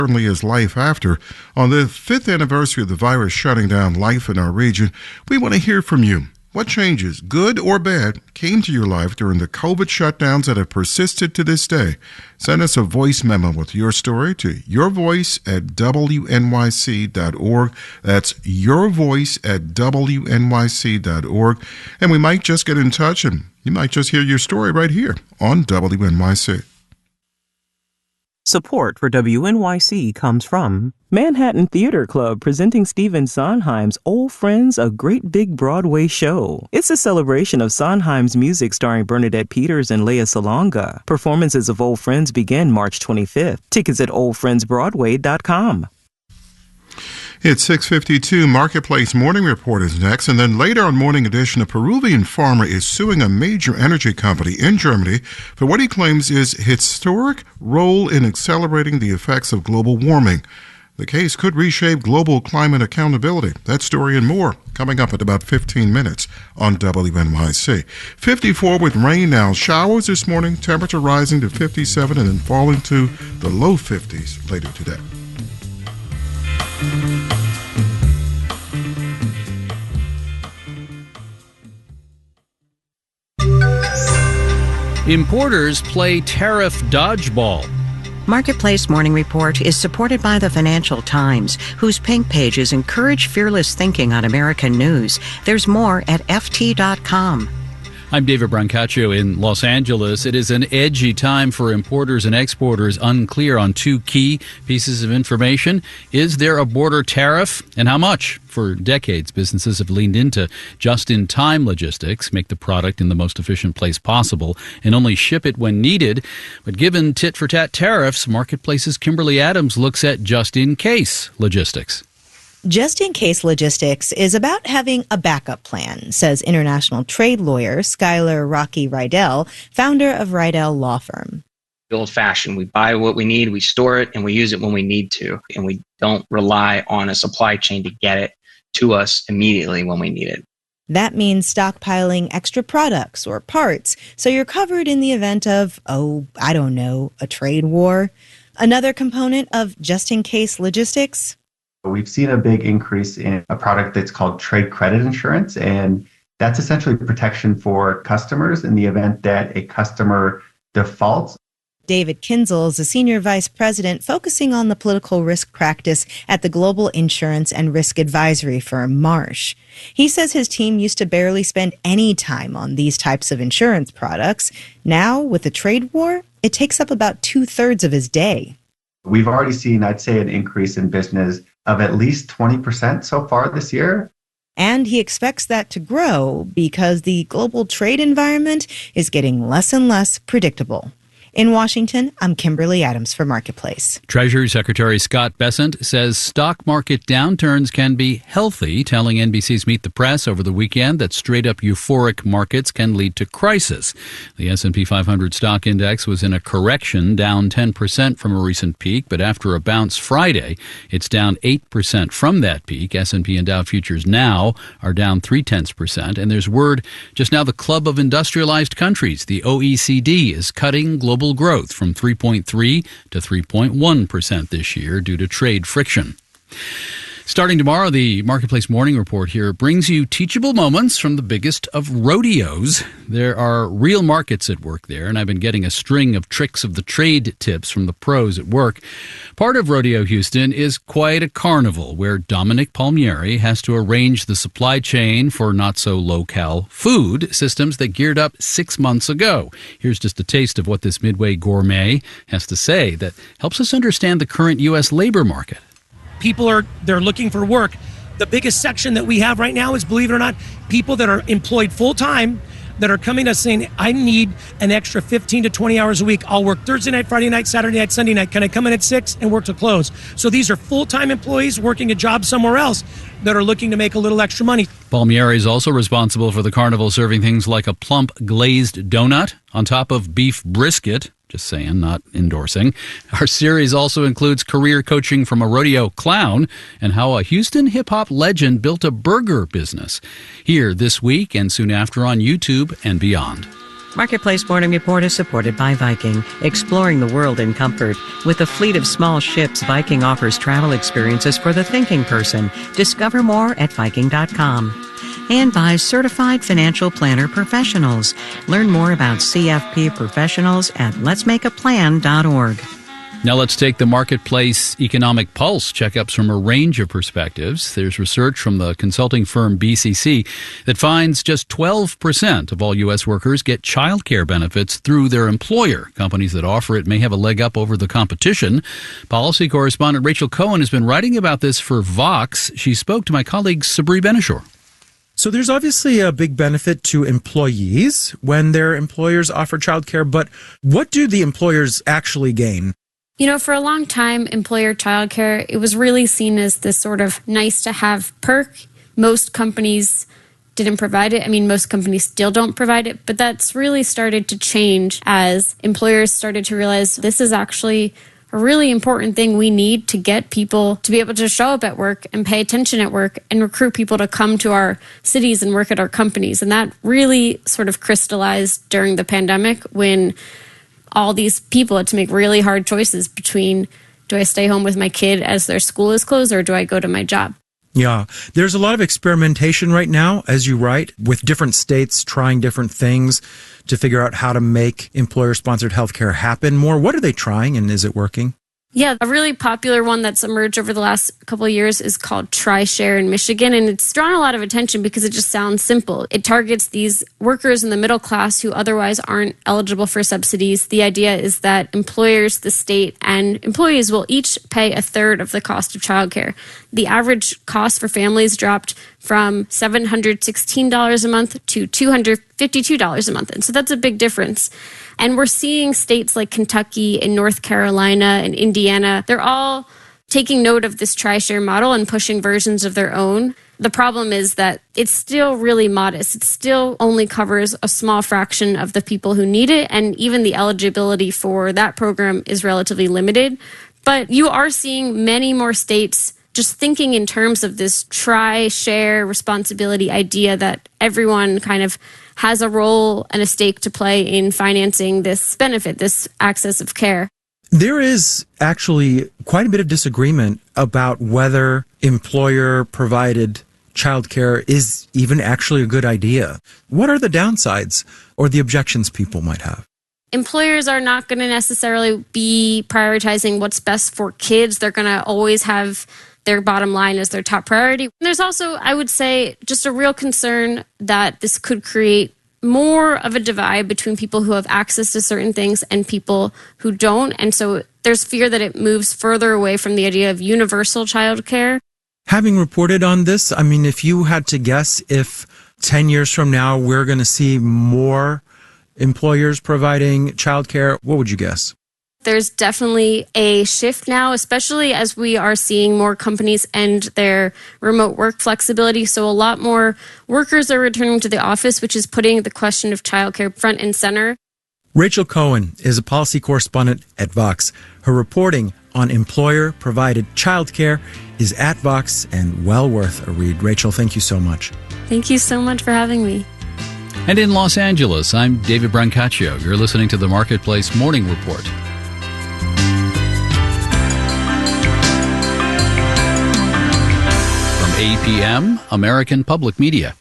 certainly is life after. On the 5th anniversary of the virus shutting down life in our region, we want to hear from you. What changes, good or bad, came to your life during the COVID shutdowns that have persisted to this day? Send us a voice memo with your story to yourvoice@wnyc.org. That's yourvoice@wnyc.org. And we might just get in touch and you might just hear your story right here on WNYC. Support for WNYC comes from Manhattan Theater Club, presenting Stephen Sondheim's Old Friends, a Great Big Broadway Show. It's a celebration of Sondheim's music starring Bernadette Peters and Lea Salonga. Performances of Old Friends begin March 25th. Tickets at oldfriendsbroadway.com. It's 6:52. Marketplace Morning Report is next, and then later on Morning Edition, a Peruvian farmer is suing a major energy company in Germany for what he claims is historic role in accelerating the effects of global warming. The case could reshape global climate accountability. That story and more coming up at about 15 minutes on WNYC. 54 with rain now. Showers this morning, temperature rising to 57 and then falling to the low 50s later today. Importers play tariff dodgeball. Marketplace Morning Report is supported by the Financial Times, whose pink pages encourage fearless thinking on American news. There's more at ft.com. I'm David Brancaccio in Los Angeles. It is an edgy time for importers and exporters, unclear on two key pieces of information. Is there a border tariff, and how much? For decades, businesses have leaned into just-in-time logistics, make the product in the most efficient place possible, and only ship it when needed. But given tit-for-tat tariffs, Marketplace's Kimberly Adams looks at just-in-case logistics. Just-in-case logistics is about having a backup plan, says international trade lawyer Skylar Rocky Rydell, founder of Rydell Law Firm. Old-fashioned, we buy what we need, we store it, and we use it when we need to. And we don't rely on a supply chain to get it to us immediately when we need it. That means stockpiling extra products or parts, so you're covered in the event of, a trade war. Another component of just-in-case logistics? We've seen a big increase in a product that's called trade credit insurance, and that's essentially protection for customers in the event that a customer defaults. David Kinzel is a senior vice president focusing on the political risk practice at the global insurance and risk advisory firm Marsh. He says his team used to barely spend any time on these types of insurance products. Now, with the trade war, it takes up about 2/3 of his day. We've already seen, I'd say, an increase in business of at least 20% so far this year. And he expects that to grow because the global trade environment is getting less and less predictable. In Washington, I'm Kimberly Adams for Marketplace. Treasury Secretary Scott Bessent says stock market downturns can be healthy, telling NBC's Meet the Press over the weekend that straight-up euphoric markets can lead to crisis. The S&P 500 stock index was in a correction, down 10% from a recent peak, but after a bounce Friday, it's down 8% from that peak. S&P and Dow futures now are down 0.3%, and there's word just now the Club of Industrialized Countries, the OECD, is cutting global growth from 3.3 to 3.1% this year due to trade friction. Starting tomorrow, the Marketplace Morning Report here brings you teachable moments from the biggest of rodeos. There are real markets at work there, and I've been getting a string of tricks of the trade tips from the pros at work. Part of Rodeo Houston is quite a carnival where Dominic Palmieri has to arrange the supply chain for not-so-local food systems that geared up 6 months ago. Here's just a taste of what this Midway gourmet has to say that helps us understand the current U.S. labor market. People they're looking for work. The biggest section that we have right now is, believe it or not, people that are employed full-time that are coming to us saying, I need an extra 15 to 20 hours a week. I'll work Thursday night, Friday night, Saturday night, Sunday night. Can I come in at 6 and work till close? So these are full-time employees working a job somewhere else that are looking to make a little extra money. Palmieri is also responsible for the carnival serving things like a plump glazed donut on top of beef brisket. Just saying, not endorsing. Our series also includes career coaching from a rodeo clown and how a Houston hip-hop legend built a burger business. Here this week and soon after on YouTube and beyond. Marketplace Morning Report is supported by Viking, exploring the world in comfort. With a fleet of small ships, Viking offers travel experiences for the thinking person. Discover more at Viking.com. And by Certified Financial Planner Professionals. Learn more about CFP professionals at letsmakeaplan.org. Now let's take the Marketplace Economic Pulse checkups from a range of perspectives. There's research from the consulting firm BCC that finds just 12% of all U.S. workers get child care benefits through their employer. Companies that offer it may have a leg up over the competition. Policy correspondent Rachel Cohen has been writing about this for Vox. She spoke to my colleague Sabri Benishore. So there's obviously a big benefit to employees when their employers offer childcare, but what do the employers actually gain? You know, for a long time, employer childcare, it was really seen as this sort of nice to have perk. Most companies didn't provide it. I mean, most companies still don't provide it, but that's really started to change as employers started to realize this is actually a really important thing we need to get people to be able to show up at work and pay attention at work and recruit people to come to our cities and work at our companies. And that really sort of crystallized during the pandemic when all these people had to make really hard choices between, do I stay home with my kid as their school is closed or do I go to my job? Yeah, there's a lot of experimentation right now, as you write, with different states trying different things to figure out how to make employer-sponsored healthcare happen more. What are they trying and is it working? Yeah, a really popular one that's emerged over the last couple of years is called TriShare in Michigan, and it's drawn a lot of attention because it just sounds simple. It targets these workers in the middle class who otherwise aren't eligible for subsidies. The idea is that employers, the state, and employees will each pay a third of the cost of childcare. The average cost for families dropped from $716 a month to $252 a month, and so that's a big difference. And we're seeing states like Kentucky and North Carolina and Indiana, they're all taking note of this TriShare model and pushing versions of their own. The problem is that it's still really modest. It still only covers a small fraction of the people who need it, and even the eligibility for that program is relatively limited. But you are seeing many more states just thinking in terms of this TriShare responsibility idea that everyone kind of has a role and a stake to play in financing this benefit, this access of care. There is actually quite a bit of disagreement about whether employer-provided childcare is even actually a good idea. What are the downsides or the objections people might have? Employers are not going to necessarily be prioritizing what's best for kids. They're going to always have their bottom line as their top priority. There's also, I would say, just a real concern that this could create more of a divide between people who have access to certain things and people who don't. And so there's fear that it moves further away from the idea of universal childcare. Having reported on this, I mean, if you had to guess if 10 years from now we're going to see more employers providing childcare, what would you guess? There's definitely a shift now, especially as we are seeing more companies end their remote work flexibility. So a lot more workers are returning to the office, which is putting the question of childcare front and center. Rachel Cohen is a policy correspondent at Vox. Her reporting on employer-provided childcare is at Vox and well worth a read. Rachel, thank you so much. Thank you so much for having me. And in Los Angeles, I'm David Brancaccio. You're listening to the Marketplace Morning Report. From APM, American Public Media.